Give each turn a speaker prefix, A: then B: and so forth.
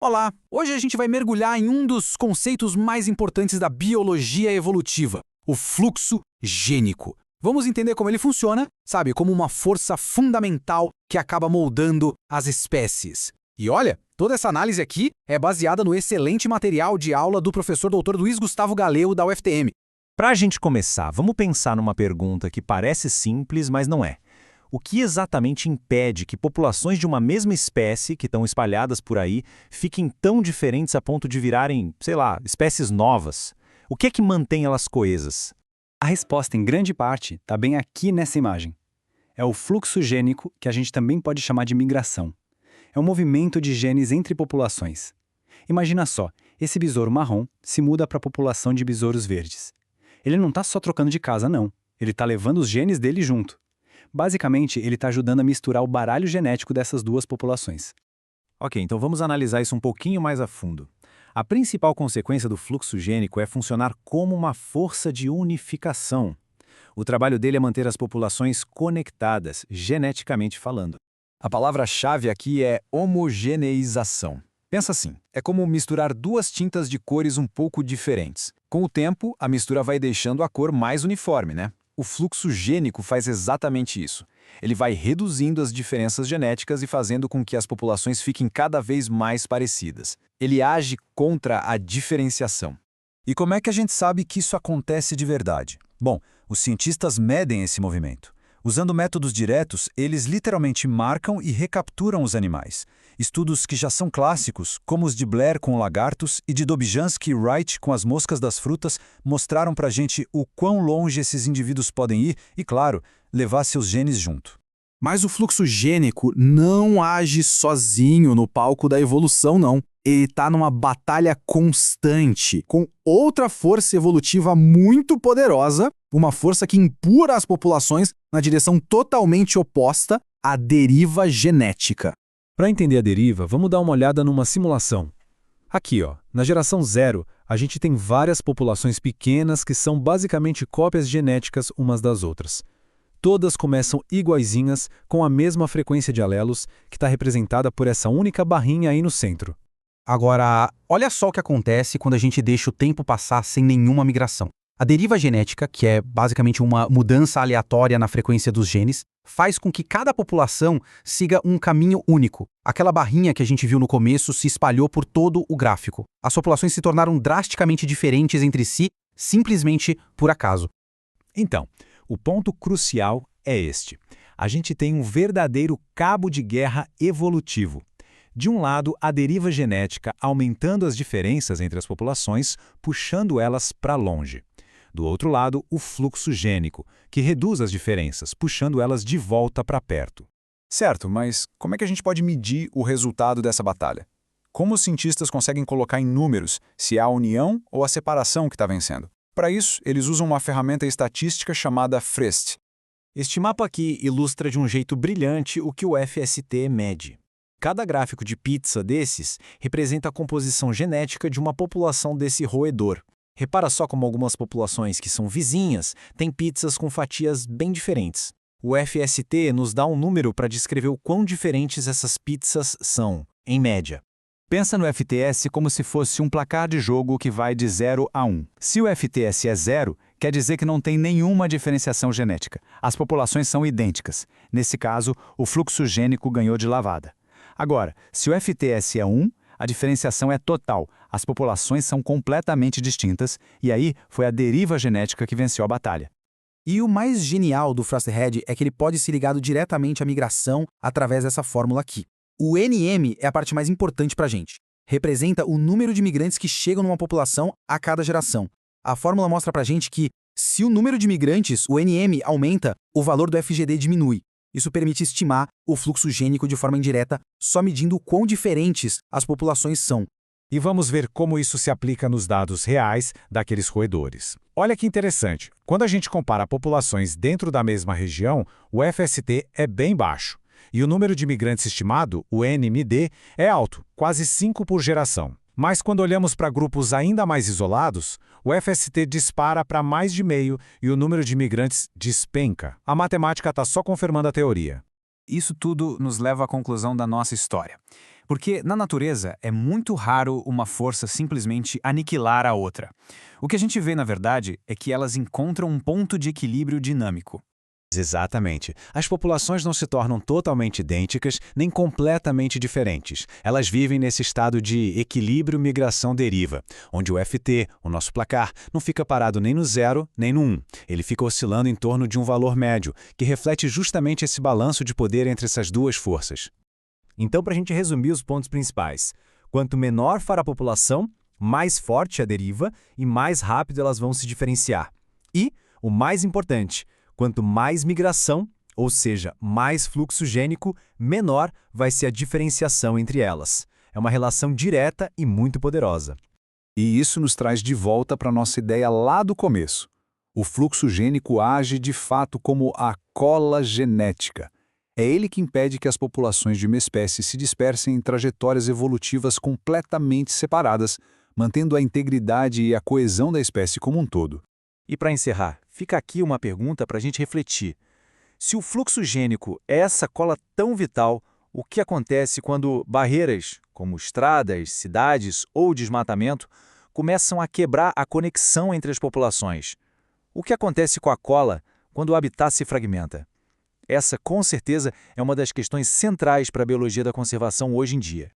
A: Olá! Hoje a gente vai mergulhar em um dos conceitos mais importantes da biologia evolutiva, o fluxo gênico. Vamos entender como ele funciona, sabe, como uma força fundamental que acaba moldando as espécies. E olha, toda essa análise aqui é baseada no excelente material de aula do professor Dr. Luiz Gustavo Galeu, da UFTM.
B: Para a gente começar, vamos pensar numa pergunta que parece simples, mas não é. O que exatamente impede que populações de uma mesma espécie, que estão espalhadas por aí, fiquem tão diferentes a ponto de virarem, sei lá, espécies novas? O que é que mantém elas coesas?
C: A resposta, em grande parte, está bem aqui nessa imagem. É o fluxo gênico, que a gente também pode chamar de migração. É um movimento de genes entre populações. Imagina só, esse besouro marrom se muda para a população de besouros verdes. Ele não está só trocando de casa, não. Ele está levando os genes dele junto. Basicamente, ele está ajudando a misturar o baralho genético dessas duas populações.
B: Ok, então vamos analisar isso um pouquinho mais a fundo. A principal consequência do fluxo gênico é funcionar como uma força de unificação. O trabalho dele é manter as populações conectadas, geneticamente falando.
D: A palavra-chave aqui é homogeneização. Pensa assim, é como misturar duas tintas de cores um pouco diferentes. Com o tempo, a mistura vai deixando a cor mais uniforme, né? O fluxo gênico faz exatamente isso. Ele vai reduzindo as diferenças genéticas e fazendo com que as populações fiquem cada vez mais parecidas. Ele age contra a diferenciação.
E: E como é que a gente sabe que isso acontece de verdade? Bom, os cientistas medem esse movimento. Usando métodos diretos, eles literalmente marcam e recapturam os animais. Estudos que já são clássicos, como os de Blair com lagartos e de Dobzhansky e Wright com as moscas das frutas, mostraram pra gente o quão longe esses indivíduos podem ir e, claro, levar seus genes junto.
A: Mas o fluxo gênico não age sozinho no palco da evolução, não. Ele está numa batalha constante com outra força evolutiva muito poderosa, uma força que empurra as populações na direção totalmente oposta, a deriva genética.
F: Para entender a deriva, vamos dar uma olhada numa simulação. Aqui, na geração 0, a gente tem várias populações pequenas que são basicamente cópias genéticas umas das outras. Todas começam iguaizinhas, com a mesma frequência de alelos, que está representada por essa única barrinha aí no centro.
G: Agora, olha só o que acontece quando a gente deixa o tempo passar sem nenhuma migração. A deriva genética, que é basicamente uma mudança aleatória na frequência dos genes, faz com que cada população siga um caminho único. Aquela barrinha que a gente viu no começo se espalhou por todo o gráfico. As populações se tornaram drasticamente diferentes entre si, simplesmente por acaso.
B: Então, o ponto crucial é este. A gente tem um verdadeiro cabo de guerra evolutivo. De um lado, a deriva genética aumentando as diferenças entre as populações, puxando elas para longe. Do outro lado, o fluxo gênico, que reduz as diferenças, puxando elas de volta para perto.
D: Certo, mas como é que a gente pode medir o resultado dessa batalha? Como os cientistas conseguem colocar em números se é a união ou a separação que está vencendo? Para isso, eles usam uma ferramenta estatística chamada FREST.
B: Este mapa aqui ilustra de um jeito brilhante o que o FST mede. Cada gráfico de pizza desses representa a composição genética de uma população desse roedor. Repara só como algumas populações que são vizinhas têm pizzas com fatias bem diferentes. O FST nos dá um número para descrever o quão diferentes essas pizzas são, em média.
E: Pensa no FTS como se fosse um placar de jogo que vai de 0 a 1. Se o FTS é 0, quer dizer que não tem nenhuma diferenciação genética. As populações são idênticas. Nesse caso, o fluxo gênico ganhou de lavada. Agora, se o FTS é 1, a diferenciação é total. As populações são completamente distintas e aí foi a deriva genética que venceu a batalha.
G: E o mais genial do FrostRed é que ele pode ser ligado diretamente à migração através dessa fórmula aqui. O NM é a parte mais importante para a gente. Representa o número de migrantes que chegam numa população a cada geração. A fórmula mostra para a gente que, se o número de migrantes, o NM, aumenta, o valor do FGD diminui. Isso permite estimar o fluxo gênico de forma indireta, só medindo o quão diferentes as populações são.
B: E vamos ver como isso se aplica nos dados reais daqueles roedores. Olha que interessante, quando a gente compara populações dentro da mesma região, o FST é bem baixo. E o número de migrantes estimado, o NMD, é alto, quase 5 por geração. Mas quando olhamos para grupos ainda mais isolados, o FST dispara para mais de meio e o número de imigrantes despenca. A matemática está só confirmando a teoria.
C: Isso tudo nos leva à conclusão da nossa história.
D: Porque, na natureza, é muito raro uma força simplesmente aniquilar a outra. O que a gente vê, na verdade, é que elas encontram um ponto de equilíbrio dinâmico.
B: Exatamente. As populações não se tornam totalmente idênticas nem completamente diferentes. Elas vivem nesse estado de equilíbrio-migração-deriva, onde o FT, o nosso placar, não fica parado nem no 0 nem no 1. Ele fica oscilando em torno de um valor médio, que reflete justamente esse balanço de poder entre essas duas forças.
H: Então, para a gente resumir os pontos principais, quanto menor for a população, mais forte a deriva e mais rápido elas vão se diferenciar. E, o mais importante, quanto mais migração, ou seja, mais fluxo gênico, menor vai ser a diferenciação entre elas. É uma relação direta e muito poderosa.
I: E isso nos traz de volta para a nossa ideia lá do começo. O fluxo gênico age de fato como a cola genética. É ele que impede que as populações de uma espécie se dispersem em trajetórias evolutivas completamente separadas, mantendo a integridade e a coesão da espécie como um todo.
E: E para encerrar, fica aqui uma pergunta para a gente refletir. Se o fluxo gênico é essa cola tão vital, o que acontece quando barreiras, como estradas, cidades ou desmatamento, começam a quebrar a conexão entre as populações? O que acontece com a cola quando o habitat se fragmenta? Essa, com certeza, é uma das questões centrais para a biologia da conservação hoje em dia.